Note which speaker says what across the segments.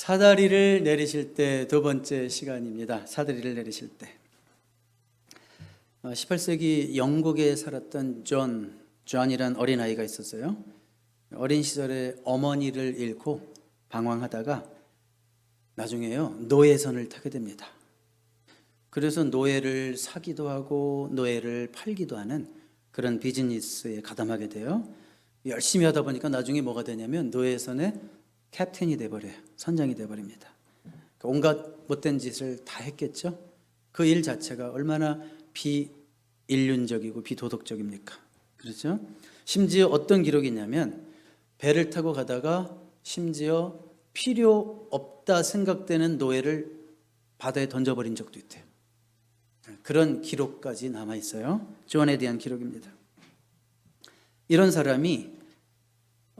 Speaker 1: 사다리를 내리실 때 두 번째 시간입니다. 사다리를 내리실 때. 18세기 영국에 살았던 존이란 어린아이가 있었어요. 어린 시절에 어머니를 잃고 방황하다가 나중에요 노예선을 타게 됩니다. 그래서 노예를 사기도 하고 노예를 팔기도 하는 그런 비즈니스에 가담하게 돼요. 열심히 하다 보니까 나중에 뭐가 되냐면 노예선의 캡틴이 돼버려요. 선장이 돼버립니다. 온갖 못된 짓을 다 했겠죠. 그 일 자체가 얼마나 비인륜적이고 비도덕적입니까? 그렇죠? 심지어 어떤 기록이 있냐면 배를 타고 가다가 심지어 필요 없다 생각되는 노예를 바다에 던져버린 적도 있대요. 그런 기록까지 남아 있어요. 존에 대한 기록입니다. 이런 사람이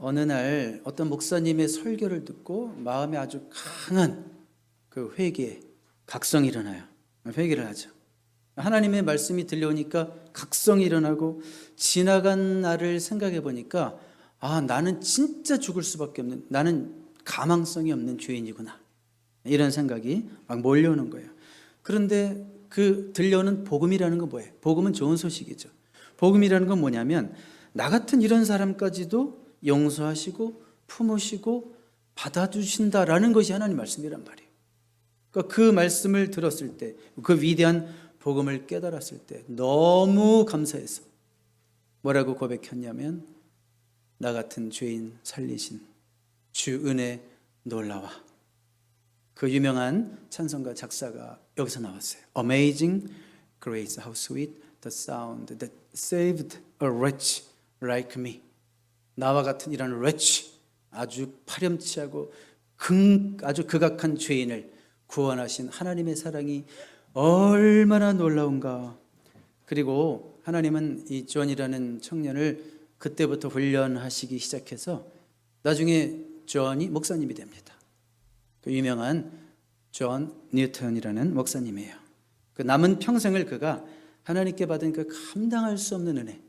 Speaker 1: 어느 날 어떤 목사님의 설교를 듣고 마음에 아주 강한 그 회개, 각성이 일어나요. 회개를 하죠. 하나님의 말씀이 들려오니까 각성이 일어나고 지나간 날을 생각해 보니까 나는 진짜 죽을 수밖에 없는, 나는 가망성이 없는 죄인이구나. 이런 생각이 막 몰려오는 거예요. 그런데 그 들려오는 복음이라는 건 뭐예요? 복음은 좋은 소식이죠. 복음이라는 건 뭐냐면 나 같은 이런 사람까지도 용서하시고 품으시고 받아주신다라는 것이 하나님 말씀이란 말이에요. 그러니까 그 말씀을 들었을 때, 그 위대한 복음을 깨달았을 때 너무 감사해서 뭐라고 고백했냐면 나 같은 죄인 살리신 주 은혜 놀라와. 그 유명한 찬송가 작사가 여기서 나왔어요. Amazing grace, how sweet the sound that saved a wretch like me. 나와 같은 이런 wretch, 아주 파렴치하고 아주 극악한 죄인을 구원하신 하나님의 사랑이 얼마나 놀라운가. 그리고 하나님은 이 존이라는 청년을 그때부터 훈련하시기 시작해서 나중에 존이 목사님이 됩니다. 그 유명한 존 뉴턴이라는 목사님이에요. 그 남은 평생을 그가 하나님께 받은 그 감당할 수 없는 은혜,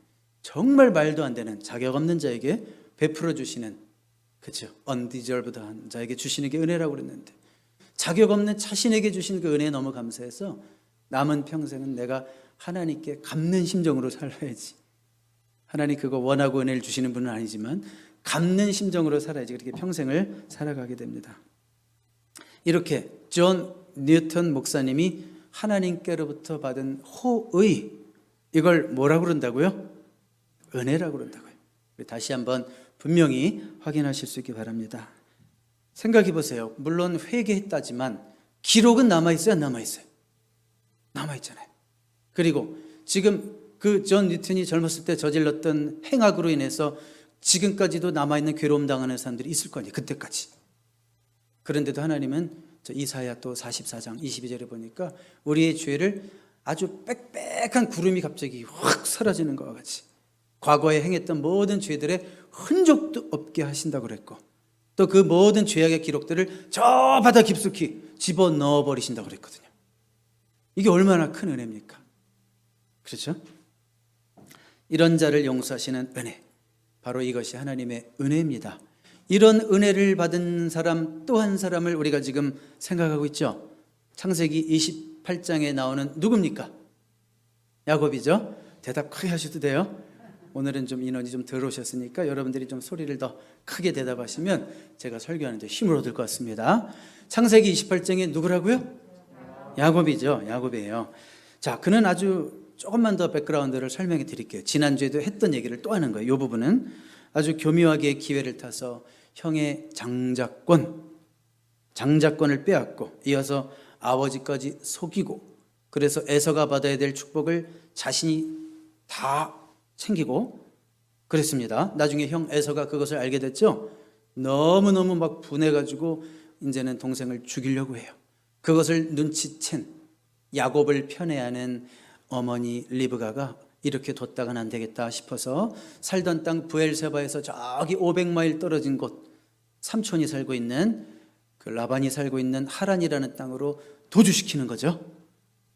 Speaker 1: 정말 말도 안 되는 자격 없는 자에게 베풀어 주시는, 그렇죠? undeserved한 자에게 주시는 게 은혜라고 그랬는데 자격 없는 자신에게 주신 그 은혜에 너무 감사해서 남은 평생은 내가 하나님께 갚는 심정으로 살아야지. 하나님 그거 원하고 은혜를 주시는 분은 아니지만 갚는 심정으로 살아야지. 그렇게 평생을 살아가게 됩니다. 이렇게 존 뉴턴 목사님이 하나님께로부터 받은 호의, 이걸 뭐라고 그런다고요? 은혜라고 그런다고요. 다시 한번 분명히 확인하실 수 있기 바랍니다. 생각해 보세요. 물론 회개했다지만 기록은 남아있어요? 안 남아있어요? 남아있잖아요. 그리고 지금 그 존 뉴턴이 젊었을 때 저질렀던 행악으로 인해서 지금까지도 남아있는 괴로움 당하는 사람들이 있을 거 아니에요. 그때까지. 그런데도 하나님은 이사야 또 44장 22절에 보니까 우리의 죄를 아주 빽빽한 구름이 갑자기 확 사라지는 것과 같이 과거에 행했던 모든 죄들의 흔적도 없게 하신다고 그랬고 또 그 모든 죄악의 기록들을 저 바다 깊숙이 집어넣어 버리신다고 그랬거든요. 이게 얼마나 큰 은혜입니까? 그렇죠? 이런 자를 용서하시는 은혜, 바로 이것이 하나님의 은혜입니다. 이런 은혜를 받은 사람 또 한 사람을 우리가 지금 생각하고 있죠. 창세기 28장에 나오는 누굽니까? 야곱이죠. 대답 크게 하셔도 돼요. 오늘은 좀 인원이 좀 덜 오셨으니까 여러분들이 좀 소리를 더 크게 대답하시면 제가 설교하는데 힘을 얻을 것 같습니다. 창세기 28장에 누구라고요? 야곱이죠. 야곱이에요. 자, 그는 아주 조금만 더 백그라운드를 설명해 드릴게요. 지난주에도 했던 얘기를 또 하는 거예요. 이 부분은 아주 교묘하게 기회를 타서 형의 장자권을 빼앗고 이어서 아버지까지 속이고 그래서 에서가 받아야 될 축복을 자신이 다 챙기고 그랬습니다. 나중에 형 에서가 그것을 알게 됐죠. 너무너무 막 분해가지고 이제는 동생을 죽이려고 해요. 그것을 눈치챈 야곱을 편애하는 어머니 리브가가 이렇게 뒀다가는 안 되겠다 싶어서 살던 땅 브엘세바에서 저기 500마일 떨어진 곳 삼촌이 살고 있는 그 라반이 살고 있는 하란이라는 땅으로 도주시키는 거죠.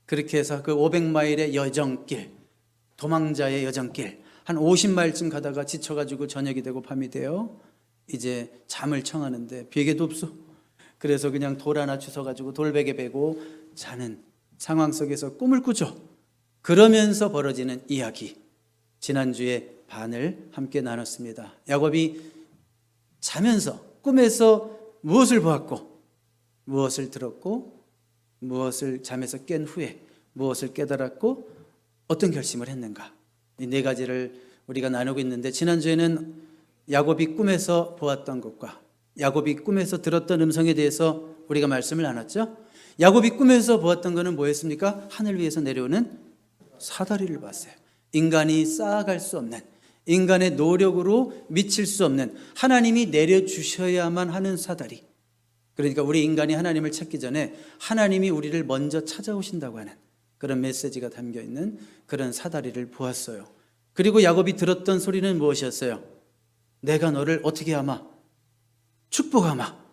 Speaker 1: 그렇게 해서 그 500마일의 여정길, 도망자의 여정길 한 50마일쯤 가다가 지쳐가지고 저녁이 되고 밤이 돼요. 이제 잠을 청하는데 베개도 없어. 그래서 그냥 돌 하나 주워가지고 돌베개 베고 자는 상황 속에서 꿈을 꾸죠. 그러면서 벌어지는 이야기, 지난주에 반을 함께 나눴습니다. 야곱이 자면서 꿈에서 무엇을 보았고, 무엇을 들었고, 무엇을 잠에서 깬 후에 무엇을 깨달았고, 어떤 결심을 했는가, 이 네 가지를 우리가 나누고 있는데, 지난주에는 야곱이 꿈에서 보았던 것과 야곱이 꿈에서 들었던 음성에 대해서 우리가 말씀을 나눴죠. 야곱이 꿈에서 보았던 것은 뭐였습니까? 하늘 위에서 내려오는 사다리를 봤어요. 인간이 쌓아갈 수 없는, 인간의 노력으로 미칠 수 없는, 하나님이 내려주셔야만 하는 사다리. 그러니까 우리 인간이 하나님을 찾기 전에 하나님이 우리를 먼저 찾아오신다고 하는 그런 메시지가 담겨있는 그런 사다리를 보았어요. 그리고 야곱이 들었던 소리는 무엇이었어요? 내가 너를 어떻게 하마? 축복하마.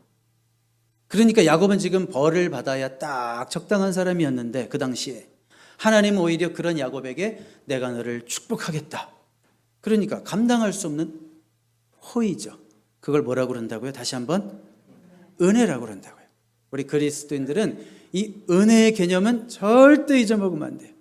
Speaker 1: 그러니까 야곱은 지금 벌을 받아야 딱 적당한 사람이었는데, 그 당시에 하나님은 오히려 그런 야곱에게 내가 너를 축복하겠다. 그러니까 감당할 수 없는 호의죠. 그걸 뭐라고 그런다고요? 다시 한번 은혜라고 그런다고요. 우리 그리스도인들은 이 은혜의 개념은 절대 잊어먹으면 안 돼요.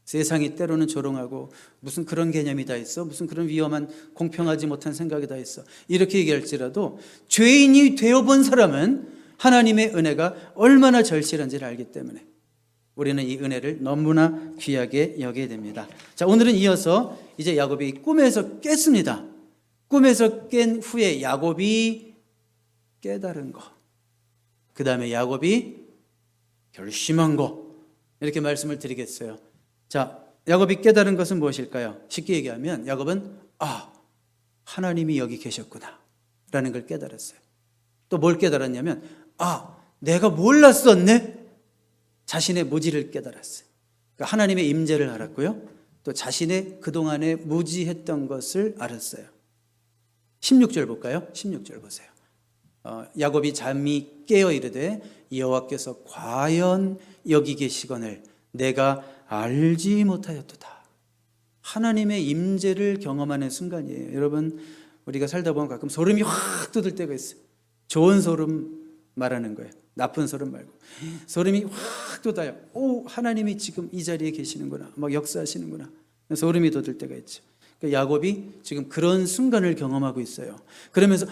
Speaker 1: 세상이 때로는 조롱하고 무슨 그런 개념이 다 있어, 무슨 그런 위험한 공평하지 못한 생각이 다 있어, 이렇게 얘기할지라도 죄인이 되어본 사람은 하나님의 은혜가 얼마나 절실한지를 알기 때문에 우리는 이 은혜를 너무나 귀하게 여겨야 됩니다. 자, 오늘은 이어서 이제 야곱이 꿈에서 깼습니다. 꿈에서 깬 후에 야곱이 깨달은 거, 그 다음에 야곱이 결심한 거, 이렇게 말씀을 드리겠어요. 자, 야곱이 깨달은 것은 무엇일까요? 쉽게 얘기하면 야곱은 하나님이 여기 계셨구나 라는 걸 깨달았어요. 또 뭘 깨달았냐면 내가 몰랐었네. 자신의 무지를 깨달았어요. 그러니까 하나님의 임재를 알았고요, 또 자신의 그동안에 무지했던 것을 알았어요. 16절 볼까요? 16절 보세요. 야곱이 잠이 깨어 이르되 여호와께서 과연 여기 계시거늘 내가 알지 못하였도다. 하나님의 임재를 경험하는 순간이에요. 여러분, 우리가 살다 보면 가끔 소름이 확 돋을 때가 있어요. 좋은 소름 말하는 거예요. 나쁜 소름 말고. 소름이 확 돋아요. 하나님이 지금 이 자리에 계시는구나, 막 역사하시는구나, 소름이 돋을 때가 있죠. 그러니까 야곱이 지금 그런 순간을 경험하고 있어요. 그러면서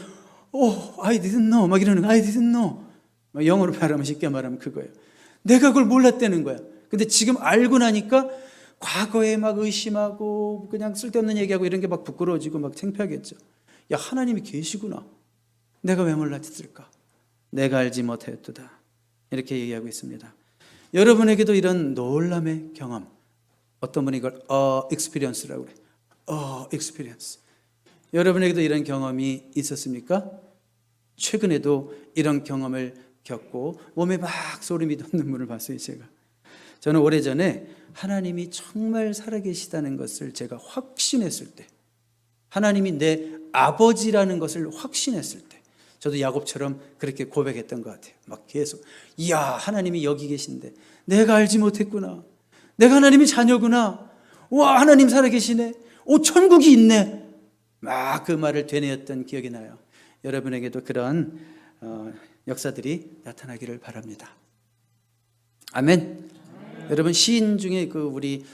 Speaker 1: I didn't know 막 이러는 거예요. I didn't know. 영어로 말하면, 쉽게 말하면 그거예요. 내가 그걸 몰랐다는 거야. 근데 지금 알고 나니까 과거에 막 의심하고 그냥 쓸데없는 얘기하고 이런 게 막 부끄러워지고 막 창피하겠죠. 야, 하나님이 계시구나. 내가 왜 몰랐을까? 내가 알지 못하였도다. 이렇게 얘기하고 있습니다. 여러분에게도 이런 놀람의 경험, 어떤 분이 이걸 experience라고 그래요. experience. 여러분에게도 이런 경험이 있었습니까? 최근에도 이런 경험을 겪고 몸에 막 소름이 돋는 분을 봤어요. 저는 오래전에 하나님이 정말 살아계시다는 것을 제가 확신했을 때, 하나님이 내 아버지라는 것을 확신했을 때, 저도 야곱처럼 그렇게 고백했던 것 같아요. 막 계속 이야, 하나님이 여기 계신데 내가 알지 못했구나. 내가 하나님의 자녀구나. 와, 하나님 살아계시네. 천국이 있네. 막 그 말을 되뇌었던 기억이 나요. 여러분에게도 그런 역사들이 나타나기를 바랍니다. 아멘. 여러분, 시인 중에 우리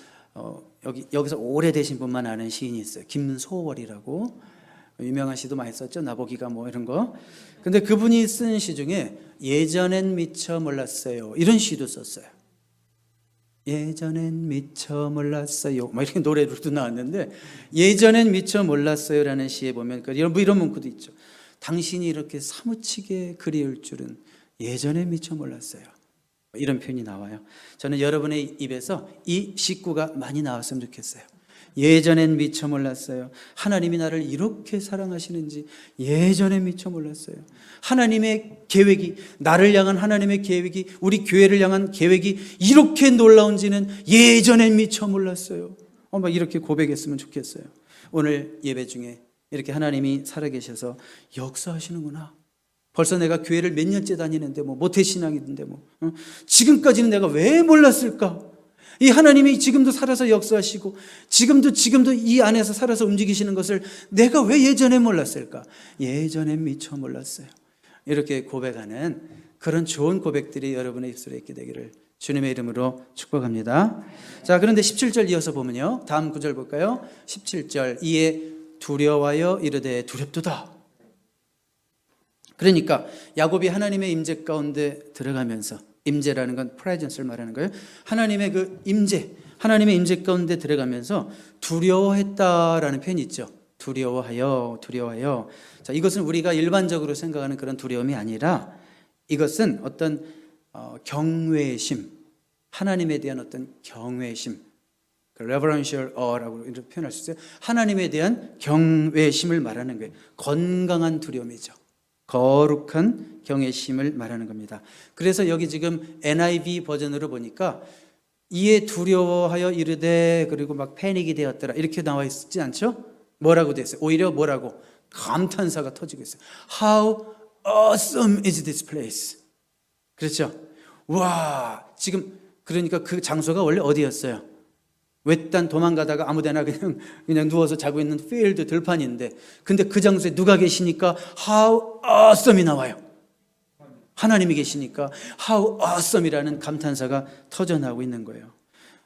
Speaker 1: 여기서 오래되신 분만 아는 시인이 있어요. 김소월이라고. 유명한 시도 많이 썼죠. 나보기가 뭐 이런 거. 근데 그분이 쓴 시 중에 예전엔 미처 몰랐어요, 이런 시도 썼어요. 예전엔 미처 몰랐어요, 막 이렇게 노래로도 나왔는데, 예전엔 미처 몰랐어요라는 시에 보면 이런 문구도 있죠. 당신이 이렇게 사무치게 그리울 줄은 예전엔 미처 몰랐어요. 이런 표현이 나와요. 저는 여러분의 입에서 이 식구가 많이 나왔으면 좋겠어요. 예전엔 미처 몰랐어요. 하나님이 나를 이렇게 사랑하시는지 예전엔 미처 몰랐어요. 하나님의 계획이, 나를 향한 하나님의 계획이, 우리 교회를 향한 계획이 이렇게 놀라운지는 예전엔 미처 몰랐어요. 막 이렇게 고백했으면 좋겠어요. 오늘 예배 중에 이렇게 하나님이 살아계셔서 역사하시는구나. 벌써 내가 교회를 몇 년째 다니는데 모태신앙인데 지금까지는 내가 왜 몰랐을까? 이 하나님이 지금도 살아서 역사하시고 지금도 이 안에서 살아서 움직이시는 것을 내가 왜 예전에 몰랐을까? 예전엔 미처 몰랐어요. 이렇게 고백하는 그런 좋은 고백들이 여러분의 입술에 있게 되기를 주님의 이름으로 축복합니다. 자, 그런데 17절 이어서 보면요, 다음 구절 볼까요? 17절, 이에 두려워하여 이르되 두렵도다. 그러니까 야곱이 하나님의 임재 가운데 들어가면서, 임재라는 건 프레젠스를 말하는 거예요. 하나님의 그 임재, 하나님의 임재 가운데 들어가면서 두려워했다라는 표현이 있죠. 두려워하여. 자, 이것은 우리가 일반적으로 생각하는 그런 두려움이 아니라 이것은 어떤 경외심, 하나님에 대한 어떤 경외심, reverential aw라고 이렇게 표현할 수 있어요. 하나님에 대한 경외심을 말하는 거예요. 건강한 두려움이죠. 거룩한 경외심을 말하는 겁니다. 그래서 여기 지금 NIV 버전으로 보니까 이에 두려워하여 이르되 그리고 막 패닉이 되었더라 이렇게 나와 있지 않죠? 뭐라고 되어 있어요? 오히려 뭐라고? 감탄사가 터지고 있어요. How awesome is this place? 그렇죠? 와, 지금 그러니까 그 장소가 원래 어디였어요? 외딴 도망가다가 아무데나 그냥 누워서 자고 있는 필드 들판인데, 근데 그 장소에 누가 계시니까 How awesome이 나와요. 하나님이 계시니까 How awesome이라는 감탄사가 터져나오고 있는 거예요.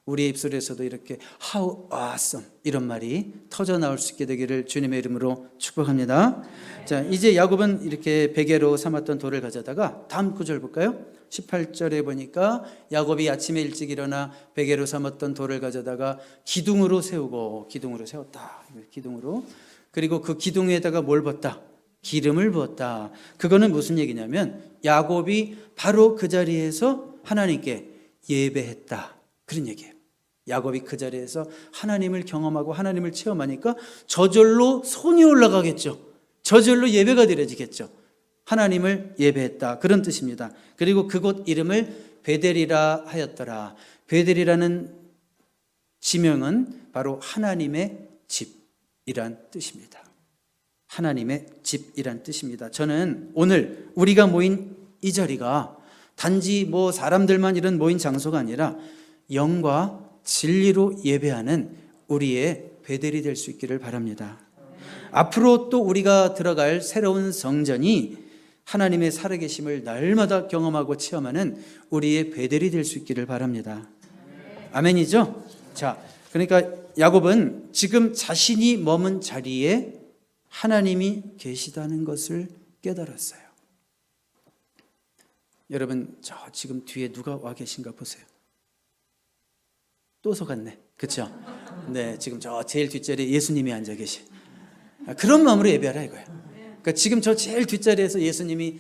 Speaker 1: 우리의 입술에서도 이렇게 How awesome 이런 말이 터져나올 수 있게 되기를 주님의 이름으로 축복합니다. 자, 이제 야곱은 이렇게 베개로 삼았던 돌을 가져다가 다음 구절 볼까요? 18절에 보니까 야곱이 아침에 일찍 일어나 베개로 삼았던 돌을 가져다가 기둥으로 세우고, 기둥으로 세웠다. 기둥으로. 그리고 그 기둥에다가 뭘 부었다? 기름을 부었다. 그거는 무슨 얘기냐면 야곱이 바로 그 자리에서 하나님께 예배했다, 그런 얘기예요. 야곱이 그 자리에서 하나님을 경험하고 하나님을 체험하니까 저절로 손이 올라가겠죠. 저절로 예배가 드려지겠죠. 하나님을 예배했다, 그런 뜻입니다. 그리고 그곳 이름을 베델이라 하였더라. 베델이라는 지명은 바로 하나님의 집이란 뜻입니다. 하나님의 집이란 뜻입니다. 저는 오늘 우리가 모인 이 자리가 단지 뭐 사람들만 이런 모인 장소가 아니라 영과 진리로 예배하는 우리의 베델이 될 수 있기를 바랍니다. 앞으로 또 우리가 들어갈 새로운 성전이 하나님의 살아계심을 날마다 경험하고 체험하는 우리의 베델이 될 수 있기를 바랍니다. 아멘이죠? 자, 그러니까 야곱은 지금 자신이 머문 자리에 하나님이 계시다는 것을 깨달았어요. 여러분, 저 지금 뒤에 누가 와 계신가 보세요. 또 속았네, 그렇죠? 네, 지금 저 제일 뒷자리에 예수님이 앉아 계시. 그런 마음으로 예배하라 이거예요. 그러니까 지금 저 제일 뒷자리에서 예수님이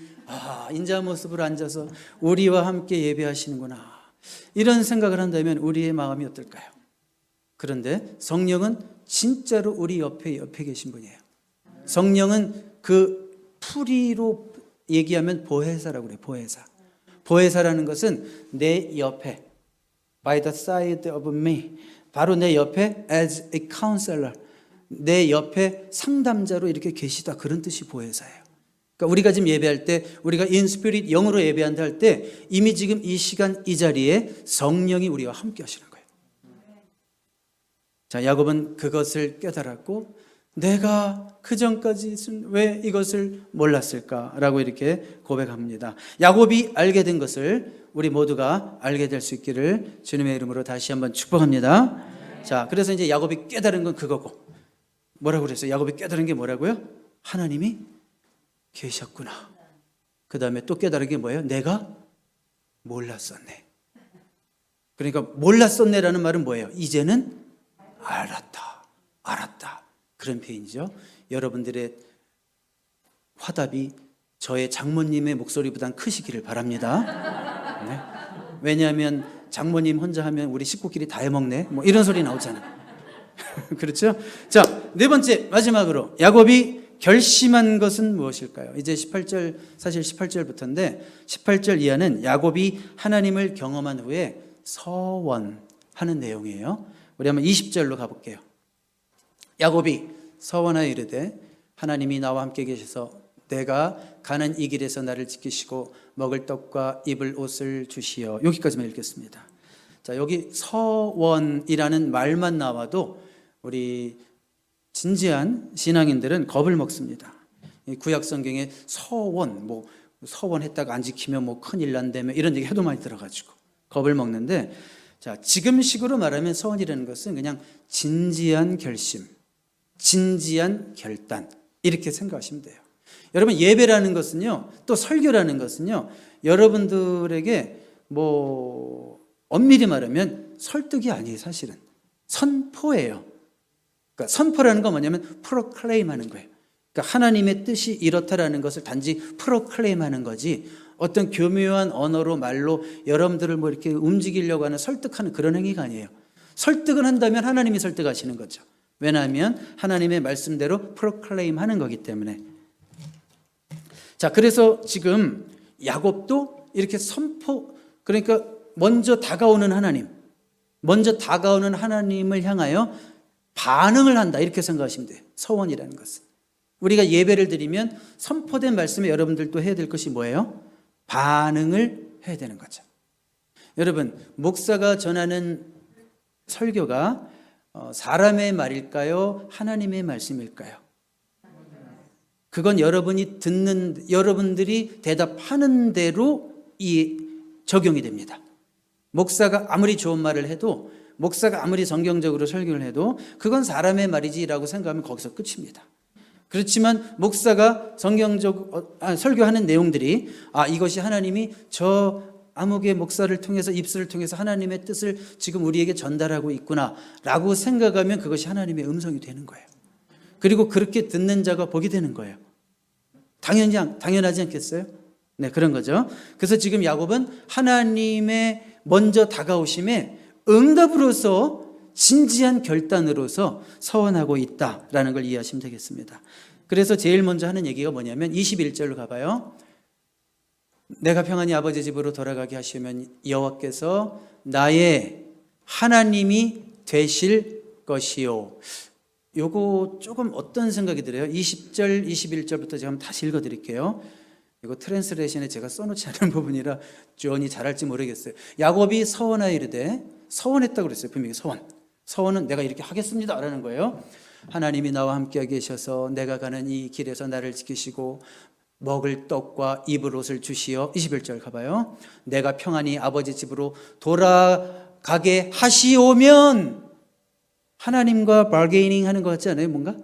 Speaker 1: 인자 모습으로 앉아서 우리와 함께 예배하시는구나, 이런 생각을 한다면 우리의 마음이 어떨까요? 그런데 성령은 진짜로 우리 옆에 계신 분이에요. 성령은 그 풀이로 얘기하면 보혜사라고 그래요. 보혜사. 보혜사라는 것은 내 옆에, by the side of me, 바로 내 옆에 as a counselor, 내 옆에 상담자로 이렇게 계시다, 그런 뜻이 보혜사예요. 그러니까 우리가 지금 예배할 때, 우리가 in spirit, 영으로 예배한다 할 때 이미 지금 이 시간 이 자리에 성령이 우리와 함께 하시는 거예요. 자, 야곱은 그것을 깨달았고 내가 그전까지 왜 이것을 몰랐을까라고 이렇게 고백합니다. 야곱이 알게 된 것을 우리 모두가 알게 될 수 있기를 주님의 이름으로 다시 한번 축복합니다. 자, 그래서 이제 야곱이 깨달은 건 그거고, 뭐라고 그랬어요? 야곱이 깨달은 게 뭐라고요? 하나님이 계셨구나. 그 다음에 또 깨달은 게 뭐예요? 내가 몰랐었네. 그러니까 몰랐었네라는 말은 뭐예요? 이제는 알았다, 그런 표현이죠. 여러분들의 화답이 저의 장모님의 목소리보단 크시기를 바랍니다. 네. 왜냐하면 장모님 혼자 하면 우리 식구끼리 다 해먹네, 뭐 이런 소리 나오잖아요. 그렇죠? 자, 네 번째, 마지막으로 야곱이 결심한 것은 무엇일까요? 이제 18절, 사실 18절부터인데 18절 이하는 야곱이 하나님을 경험한 후에 서원하는 내용이에요. 우리 한번 20절로 가볼게요. 야곱이 서원하여 이르되 하나님이 나와 함께 계셔서 내가 가는 이 길에서 나를 지키시고 먹을 떡과 입을 옷을 주시어. 여기까지만 읽겠습니다. 자, 여기 서원이라는 말만 나와도 우리 진지한 신앙인들은 겁을 먹습니다. 구약 성경에 서원, 뭐 서원했다가 안 지키면 뭐 큰일 난다며 이런 얘기 해도 많이 들어가지고 겁을 먹는데, 자, 지금식으로 말하면 서원이라는 것은 그냥 진지한 결심, 진지한 결단, 이렇게 생각하시면 돼요. 여러분, 예배라는 것은요, 또 설교라는 것은요, 여러분들에게 뭐 엄밀히 말하면 설득이 아니에요. 사실은 선포예요. 그러니까 선포라는 건 뭐냐면 프로클레임 하는 거예요. 그러니까 하나님의 뜻이 이렇다라는 것을 단지 프로클레임 하는 거지, 어떤 교묘한 언어로 말로 여러분들을 뭐 이렇게 움직이려고 하는 설득하는 그런 행위가 아니에요. 설득을 한다면 하나님이 설득하시는 거죠. 왜냐하면 하나님의 말씀대로 프로클레임 하는 거기 때문에. 자, 그래서 지금 야곱도 이렇게 선포, 그러니까 먼저 다가오는 하나님, 먼저 다가오는 하나님을 향하여 반응을 한다, 이렇게 생각하시면 돼요. 서원이라는 것은. 우리가 예배를 드리면 선포된 말씀에 여러분들도 해야 될 것이 뭐예요? 반응을 해야 되는 거죠. 여러분, 목사가 전하는 설교가 사람의 말일까요? 하나님의 말씀일까요? 그건 여러분이 듣는, 여러분들이 대답하는 대로 적용이 됩니다. 목사가 아무리 좋은 말을 해도, 목사가 아무리 성경적으로 설교를 해도 그건 사람의 말이지라고 생각하면 거기서 끝입니다. 그렇지만 목사가 설교하는 내용들이 이것이 하나님이 저 아무개 목사를 통해서, 입술을 통해서 하나님의 뜻을 지금 우리에게 전달하고 있구나 라고 생각하면 그것이 하나님의 음성이 되는 거예요. 그리고 그렇게 듣는 자가 복이 되는 거예요. 당연하지 않겠어요? 네, 그런 거죠. 그래서 지금 야곱은 하나님의 먼저 다가오심에 응답으로서, 진지한 결단으로서 서원하고 있다라는 걸 이해하시면 되겠습니다. 그래서 제일 먼저 하는 얘기가 뭐냐면 21절로 가봐요. 내가 평안히 아버지 집으로 돌아가게 하시면 여호와께서 나의 하나님이 되실 것이요. 요거 조금 어떤 생각이 들어요? 20절, 21절부터 제가 다시 읽어드릴게요. 이거 트랜스레이션에 제가 써놓지 않은 부분이라 존이 잘할지 모르겠어요. 야곱이 서원하여 이르되, 서원했다고 그랬어요. 분명히 서원은 내가 이렇게 하겠습니다 라는 거예요. 하나님이 나와 함께 계셔서 내가 가는 이 길에서 나를 지키시고 먹을 떡과 입을 옷을 주시어. 21절 가봐요. 내가 평안히 아버지 집으로 돌아가게 하시오면. 하나님과 바게이닝 하는 것 같지 않아요? 뭔가?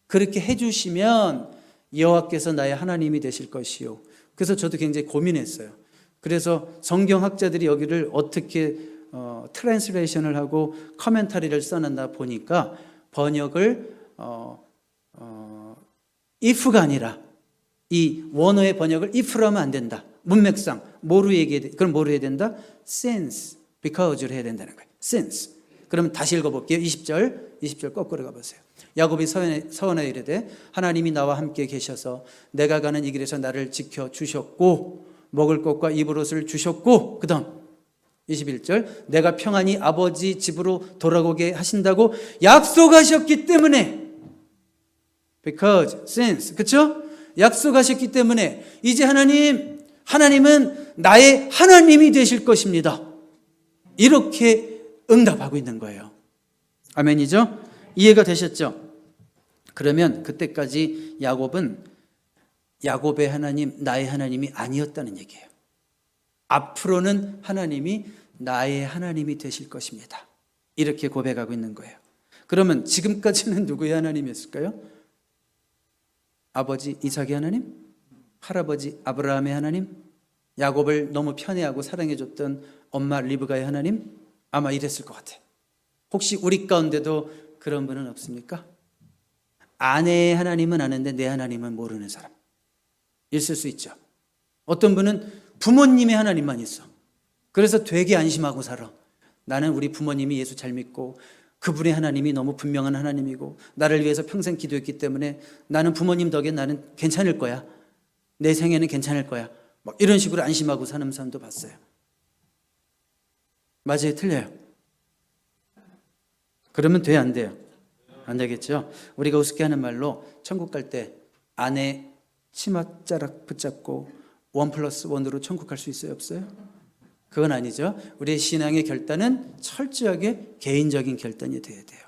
Speaker 1: 그렇게 해주시면 여호와께서 나의 하나님이 되실 것이요. 그래서 저도 굉장히 고민했어요. 그래서 성경학자들이 여기를 어떻게 트랜스레이션을 하고 커멘터리를 써놨나 보니까 번역을 if가 아니라, 이 원어의 번역을 if로 하면 안 된다. 문맥상 뭐로 얘기해야 돼? 그럼 뭐로 해야 된다? since, because로 해야 된다는 거예요. since. 그럼 다시 읽어볼게요. 20절 거꾸로 가보세요. 야곱이 서원하여 이르되 하나님이 나와 함께 계셔서 내가 가는 이 길에서 나를 지켜주셨고 먹을 것과 입을 옷을 주셨고, 그 다음 21절 내가 평안히 아버지 집으로 돌아오게 하신다고 약속하셨기 때문에, because, since, 그렇죠? 약속하셨기 때문에 이제 하나님은 나의 하나님이 되실 것입니다. 이렇게 응답하고 있는 거예요. 아멘이죠? 이해가 되셨죠? 그러면 그때까지 야곱은 야곱의 하나님, 나의 하나님이 아니었다는 얘기예요. 앞으로는 하나님이 나의 하나님이 되실 것입니다. 이렇게 고백하고 있는 거예요. 그러면 지금까지는 누구의 하나님이었을까요? 아버지 이삭의 하나님? 할아버지 아브라함의 하나님? 야곱을 너무 편애하고 사랑해줬던 엄마 리브가의 하나님? 아마 이랬을 것 같아요. 혹시 우리 가운데도 그런 분은 없습니까? 아내의 하나님은 아는데 내 하나님은 모르는 사람 있을 수 있죠. 어떤 분은 부모님의 하나님만 있어. 그래서 되게 안심하고 살아. 나는 우리 부모님이 예수 잘 믿고 그분의 하나님이 너무 분명한 하나님이고 나를 위해서 평생 기도했기 때문에 나는 부모님 덕에 나는 괜찮을 거야. 내 생애는 괜찮을 거야. 막 이런 식으로 안심하고 사는 사람도 봤어요. 맞아요? 틀려요? 그러면 돼요? 안 돼요? 안 되겠죠? 우리가 우습게 하는 말로 천국 갈 때 아내 치맛자락 붙잡고 1+1으로 천국 갈 수 있어요? 없어요? 그건 아니죠. 우리의 신앙의 결단은 철저하게 개인적인 결단이 돼야 돼요.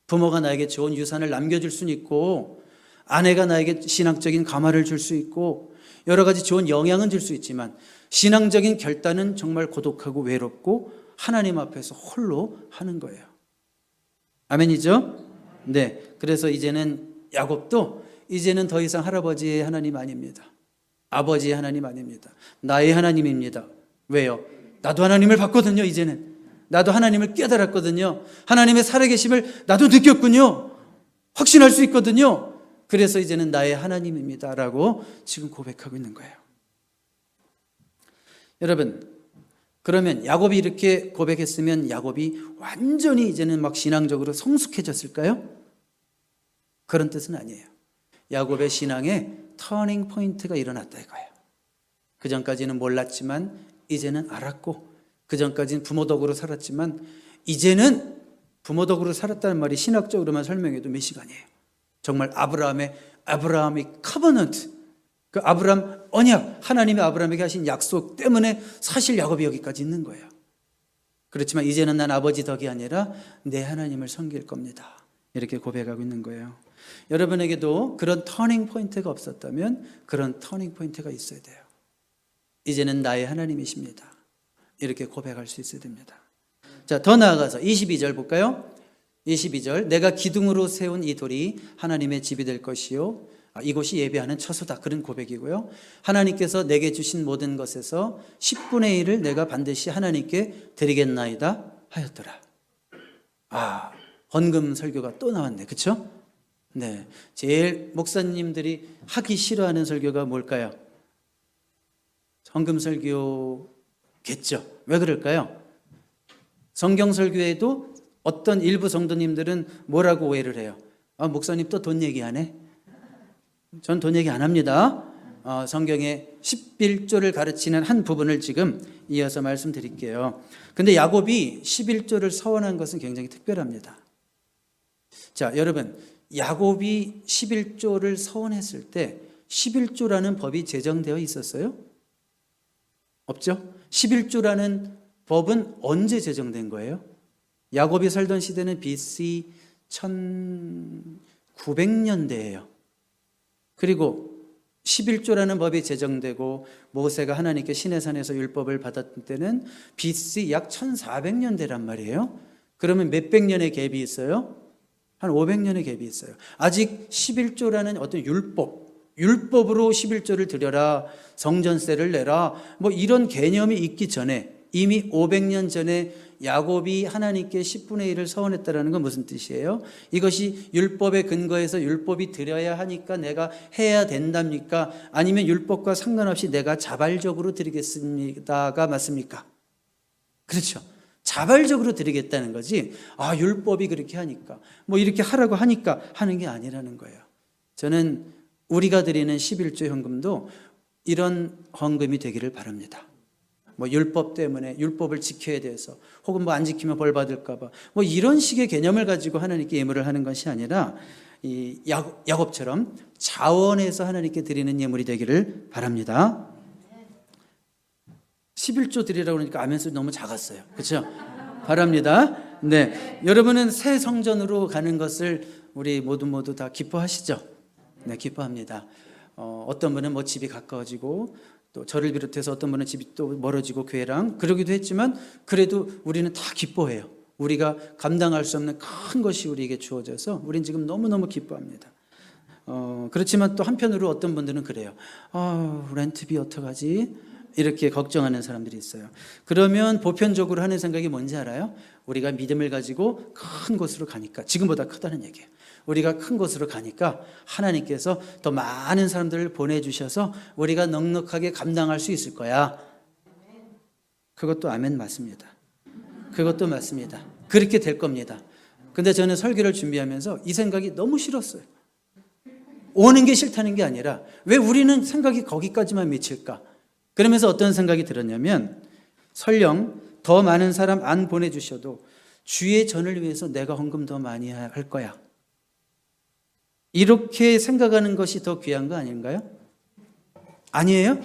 Speaker 1: 부모가 나에게 좋은 유산을 남겨줄 수는 있고, 아내가 나에게 신앙적인 감화를 줄 수 있고, 여러 가지 좋은 영향은 줄 수 있지만 신앙적인 결단은 정말 고독하고 외롭고 하나님 앞에서 홀로 하는 거예요. 아멘이죠? 네. 그래서 이제는 야곱도 이제는 더 이상 할아버지의 하나님 아닙니다. 아버지의 하나님 아닙니다. 나의 하나님입니다. 왜요? 나도 하나님을 봤거든요. 이제는 나도 하나님을 깨달았거든요. 하나님의 살아계심을 나도 느꼈군요. 확신할 수 있거든요. 그래서 이제는 나의 하나님입니다 라고 지금 고백하고 있는 거예요. 여러분, 그러면 야곱이 이렇게 고백했으면 야곱이 완전히 이제는 막 신앙적으로 성숙해졌을까요? 그런 뜻은 아니에요. 야곱의 신앙에 터닝 포인트가 일어났다 이거예요. 그 전까지는 몰랐지만 이제는 알았고, 그 전까지는 부모 덕으로 살았지만 이제는 부모 덕으로 살았다는 말이 신학적으로만 설명해도 몇 시간이에요. 정말 아브라함의 커버넌트, 그 아브라함 언약, 하나님이 아브라함에게 하신 약속 때문에 사실 야곱이 여기까지 있는 거예요. 그렇지만 이제는 난 아버지 덕이 아니라 내 하나님을 섬길 겁니다. 이렇게 고백하고 있는 거예요. 여러분에게도 그런 터닝 포인트가 없었다면 그런 터닝 포인트가 있어야 돼요. 이제는 나의 하나님이십니다. 이렇게 고백할 수 있어야 됩니다. 자, 더 나아가서 22절 볼까요? 22절, 내가 기둥으로 세운 이 돌이 하나님의 집이 될 것이요, 이곳이 예배하는 처소다. 그런 고백이고요. 하나님께서 내게 주신 모든 것에서 10분의 1을 내가 반드시 하나님께 드리겠나이다 하였더라. 헌금 설교가 또 나왔네. 그렇죠? 네, 제일 목사님들이 하기 싫어하는 설교가 뭘까요? 헌금 설교겠죠. 왜 그럴까요? 성경 설교에도 어떤 일부 성도님들은 뭐라고 오해를 해요? 목사님 또 돈 얘기하네? 전 돈 얘기 안 합니다. 성경의 11조를 가르치는 한 부분을 지금 이어서 말씀드릴게요. 근데 야곱이 11조를 서원한 것은 굉장히 특별합니다. 자, 여러분, 야곱이 11조를 서원했을 때 11조라는 법이 제정되어 있었어요? 없죠? 11조라는 법은 언제 제정된 거예요? 야곱이 살던 시대는 BC 1900년대예요. 그리고 11조라는 법이 제정되고 모세가 하나님께 시내산에서 율법을 받았던 때는 BC 약 1400년대란 말이에요. 그러면 몇백 년의 갭이 있어요? 한 500년의 갭이 있어요. 아직 11조라는 어떤 율법으로 11조를 드려라, 성전세를 내라, 뭐 이런 개념이 있기 전에 이미 500년 전에 야곱이 하나님께 10분의 1을 서원했다는 건 무슨 뜻이에요? 이것이 율법에 근거해서 율법이 드려야 하니까 내가 해야 된답니까? 아니면 율법과 상관없이 내가 자발적으로 드리겠습니다가 맞습니까? 그렇죠. 자발적으로 드리겠다는 거지, 율법이 그렇게 하니까, 뭐 이렇게 하라고 하니까 하는 게 아니라는 거예요. 저는 우리가 드리는 11조 헌금도 이런 헌금이 되기를 바랍니다. 뭐 율법 때문에 율법을 지켜야 돼서, 혹은 뭐 안 지키면 벌 받을까 봐, 뭐 이런 식의 개념을 가지고 하나님께 예물을 하는 것이 아니라 이 야곱처럼 자원해서 하나님께 드리는 예물이 되기를 바랍니다. 11조 드리라고 그러니까 아멘 소리 너무 작았어요. 그렇죠? 바랍니다. 네, 여러분은 새 성전으로 가는 것을 우리 모두 다 기뻐하시죠? 네, 기뻐합니다. 어떤 분은 뭐 집이 가까워지고, 또 저를 비롯해서 어떤 분은 집이 또 멀어지고 교회랑 그러기도 했지만, 그래도 우리는 다 기뻐해요. 우리가 감당할 수 없는 큰 것이 우리에게 주어져서 우리는 지금 너무너무 기뻐합니다. 그렇지만 또 한편으로 어떤 분들은 그래요. 렌트비 어떡하지? 이렇게 걱정하는 사람들이 있어요. 그러면 보편적으로 하는 생각이 뭔지 알아요? 우리가 믿음을 가지고 큰 곳으로 가니까, 지금보다 크다는 얘기예요. 우리가 큰 곳으로 가니까 하나님께서 더 많은 사람들을 보내주셔서 우리가 넉넉하게 감당할 수 있을 거야. 그것도 아멘 맞습니다. 그것도 맞습니다. 그렇게 될 겁니다. 근데 저는 설교를 준비하면서 이 생각이 너무 싫었어요. 오는 게 싫다는 게 아니라 왜 우리는 생각이 거기까지만 미칠까? 그러면서 어떤 생각이 들었냐면, 설령 더 많은 사람 안 보내주셔도 주의 전을 위해서 내가 헌금 더 많이 할 거야, 이렇게 생각하는 것이 더 귀한 거 아닌가요? 아니에요?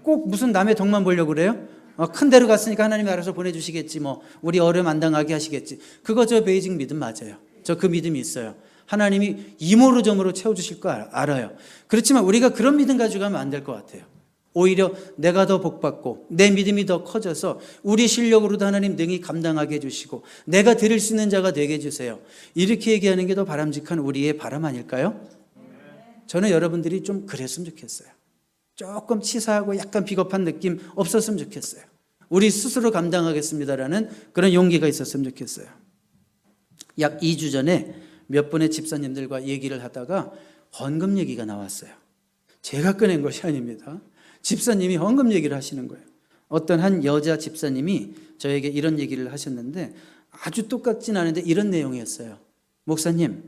Speaker 1: 꼭 무슨 남의 덕만 보려고 그래요? 큰 데로 갔으니까 하나님이 알아서 보내주시겠지, 뭐 우리 어려움 안 당하게 하시겠지. 그거 저 베이징 믿음 맞아요. 저 그 믿음이 있어요. 하나님이 이모로 저모로 채워주실 거 알아요. 그렇지만 우리가 그런 믿음 가지고 가면 안 될 것 같아요. 오히려 내가 더 복받고 내 믿음이 더 커져서 우리 실력으로도 하나님 능히 감당하게 해주시고 내가 드릴 수 있는 자가 되게 해주세요. 이렇게 얘기하는 게 더 바람직한 우리의 바람 아닐까요? 저는 여러분들이 좀 그랬으면 좋겠어요. 조금 치사하고 약간 비겁한 느낌 없었으면 좋겠어요. 우리 스스로 감당하겠습니다라는 그런 용기가 있었으면 좋겠어요. 약 2주 전에 몇 분의 집사님들과 얘기를 하다가 헌금 얘기가 나왔어요. 제가 꺼낸 것이 아닙니다. 집사님이 헌금 얘기를 하시는 거예요. 어떤 한 여자 집사님이 저에게 이런 얘기를 하셨는데 아주 똑같진 않은데 이런 내용이었어요. 목사님,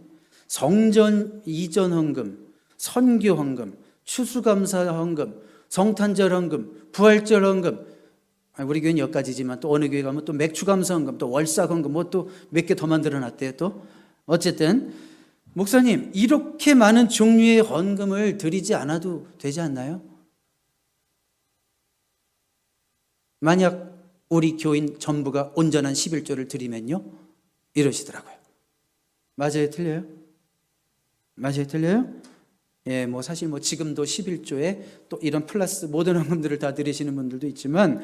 Speaker 1: 성전 이전 헌금, 선교 헌금, 추수감사 헌금, 성탄절 헌금, 부활절 헌금, 우리 교회는 여기까지지만 또 어느 교회 가면 또 맥주감사 헌금, 또 월사 헌금, 뭐 또 몇 개 더 만들어놨대요. 또 어쨌든 목사님, 이렇게 많은 종류의 헌금을 드리지 않아도 되지 않나요? 만약 우리 교인 전부가 온전한 11조를 드리면요? 이러시더라고요. 맞아요? 틀려요? 맞아요? 틀려요? 예, 뭐 사실 뭐 지금도 11조에 또 이런 플러스 모든 헌금들을 다 드리시는 분들도 있지만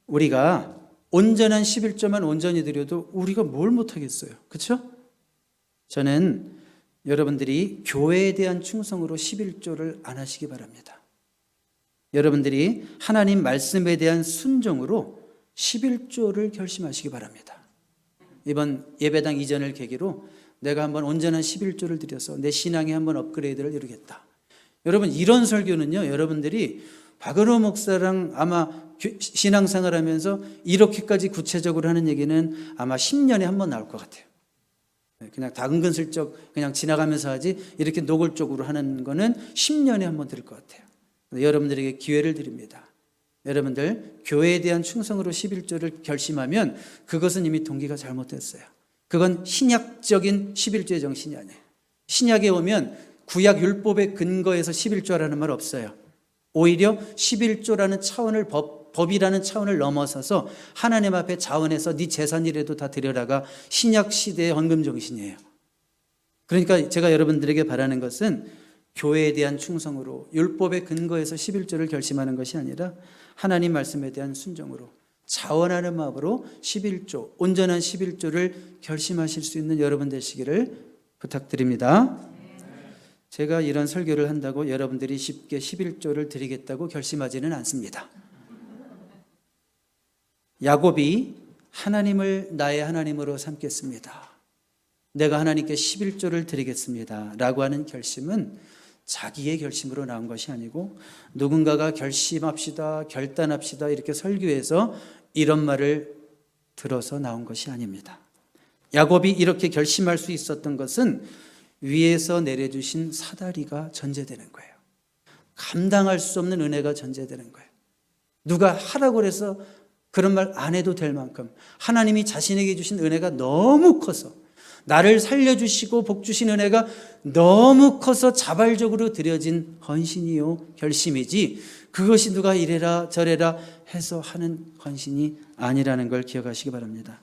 Speaker 1: 우리가 온전한 11조만 온전히 드려도 우리가 뭘 못하겠어요. 그렇죠? 저는 여러분들이 교회에 대한 충성으로 11조를 안 하시기 바랍니다. 여러분들이 하나님 말씀에 대한 순종으로 11조를 결심하시기 바랍니다. 이번 예배당 이전을 계기로 내가 한번 온전한 11조를 드려서 내 신앙에 한번 업그레이드를 이루겠다. 여러분, 이런 설교는요, 여러분들이 박은호 목사랑 아마 신앙생활 하면서 이렇게까지 구체적으로 하는 얘기는 아마 10년에 한 번 나올 것 같아요. 그냥 은근슬쩍 그냥 지나가면서 하지 이렇게 노골적으로 하는 거는 10년에 한 번 들을 것 같아요. 여러분들에게 기회를 드립니다. 여러분들 교회에 대한 충성으로 11조를 결심하면 그것은 이미 동기가 잘못됐어요. 그건 신약적인 11조의 정신이 아니에요. 신약에 오면 구약 율법의 근거에서 11조라는 말 없어요. 오히려 11조라는 차원을 법이라는 차원을 넘어서서 하나님 앞에 자원해서 네 재산이라도 다 드려라가 신약 시대의 헌금 정신이에요. 그러니까 제가 여러분들에게 바라는 것은 교회에 대한 충성으로 율법의 근거에서 11조를 결심하는 것이 아니라 하나님 말씀에 대한 순종으로 자원하는 마음으로 11조, 온전한 11조를 결심하실 수 있는 여러분 되시기를 부탁드립니다. 제가 이런 설교를 한다고 여러분들이 쉽게 11조를 드리겠다고 결심하지는 않습니다. 야곱이 하나님을 나의 하나님으로 삼겠습니다. 내가 하나님께 11조를 드리겠습니다. 라고 하는 결심은 자기의 결심으로 나온 것이 아니고 누군가가 결심합시다, 결단합시다 이렇게 설교해서 이런 말을 들어서 나온 것이 아닙니다. 야곱이 이렇게 결심할 수 있었던 것은 위에서 내려주신 사다리가 전제되는 거예요. 감당할 수 없는 은혜가 전제되는 거예요. 누가 하라고 해서 그런 말 안 해도 될 만큼 하나님이 자신에게 주신 은혜가 너무 커서 나를 살려주시고 복주신 은혜가 너무 커서 자발적으로 드려진 헌신이요 결심이지 그것이 누가 이래라 저래라 해서 하는 헌신이 아니라는 걸 기억하시기 바랍니다.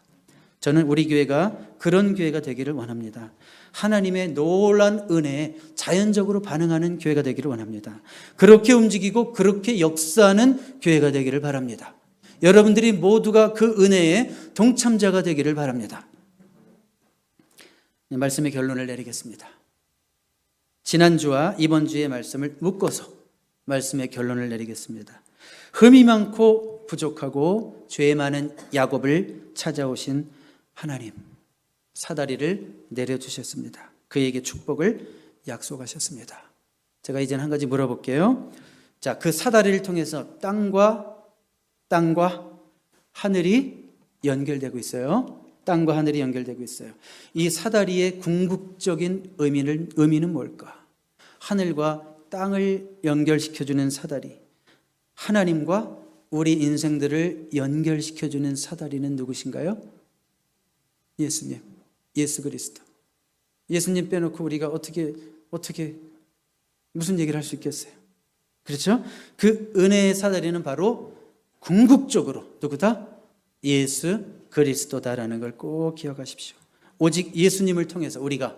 Speaker 1: 저는 우리 교회가 그런 교회가 되기를 원합니다. 하나님의 놀라운 은혜에 자연적으로 반응하는 교회가 되기를 원합니다. 그렇게 움직이고 그렇게 역사하는 교회가 되기를 바랍니다. 여러분들이 모두가 그 은혜에 동참자가 되기를 바랍니다. 말씀의 결론을 내리겠습니다. 지난주와 이번 주의 말씀을 묶어서 말씀의 결론을 내리겠습니다. 흠이 많고 부족하고 죄 많은 야곱을 찾아오신 하나님, 사다리를 내려주셨습니다. 그에게 축복을 약속하셨습니다. 제가 이제 한 가지 물어볼게요. 자, 그 사다리를 통해서 땅과 하늘이 연결되고 있어요. 땅과 하늘이 연결되고 있어요. 이 사다리의 궁극적인 의미는 뭘까? 하늘과 땅을 연결시켜주는 사다리, 하나님과 우리 인생들을 연결시켜주는 사다리는 누구신가요? 예수님, 예수 그리스도. 예수님 빼놓고 우리가 어떻게 무슨 얘기를 할 수 있겠어요? 그렇죠? 그 은혜의 사다리는 바로 궁극적으로 누구다? 예수 그리스도다라는 걸 꼭 기억하십시오. 오직 예수님을 통해서 우리가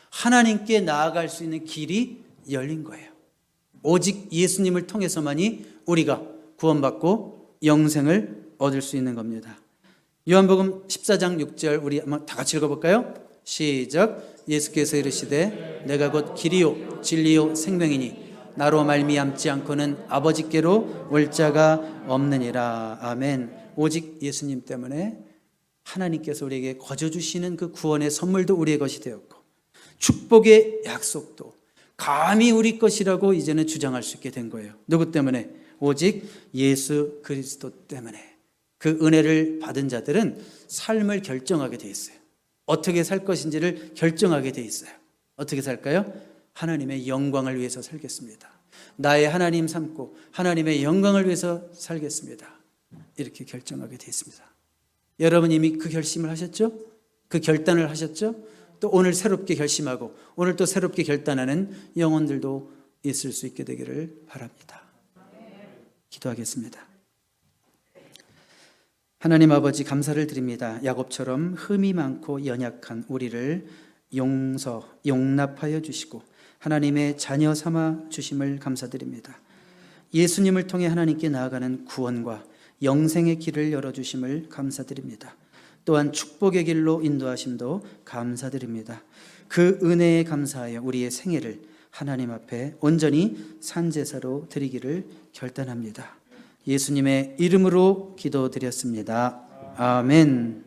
Speaker 1: 하나님께 나아갈 수 있는 길이 열린 거예요. 오직 예수님을 통해서만이 우리가 구원받고 영생을 얻을 수 있는 겁니다. 요한복음 14장 6절 우리 한번 다 같이 읽어볼까요? 시작. 예수께서 이르시되 내가 곧 길이요 진리요 생명이니 나로 말미암지 않고는 아버지께로 올 자가 없느니라. 아멘. 오직 예수님 때문에 하나님께서 우리에게 거저 주시는 그 구원의 선물도 우리의 것이 되었고 축복의 약속도 감히 우리 것이라고 이제는 주장할 수 있게 된 거예요. 누구 때문에? 오직 예수 그리스도 때문에. 그 은혜를 받은 자들은 삶을 결정하게 돼 있어요. 어떻게 살 것인지를 결정하게 돼 있어요. 어떻게 살까요? 하나님의 영광을 위해서 살겠습니다. 나의 하나님 삼고 하나님의 영광을 위해서 살겠습니다. 이렇게 결정하게 돼 있습니다. 여러분 이미 그 결심을 하셨죠? 그 결단을 하셨죠? 또 오늘 새롭게 결심하고 오늘 또 새롭게 결단하는 영혼들도 있을 수 있게 되기를 바랍니다. 기도하겠습니다. 하나님 아버지 감사를 드립니다. 야곱처럼 흠이 많고 연약한 우리를 용납하여 주시고 하나님의 자녀 삼아 주심을 감사드립니다. 예수님을 통해 하나님께 나아가는 구원과 영생의 길을 열어주심을 감사드립니다. 또한 축복의 길로 인도하심도 감사드립니다. 그 은혜에 감사하여 우리의 생애를 하나님 앞에 온전히 산제사로 드리기를 결단합니다. 예수님의 이름으로 기도드렸습니다. 아멘.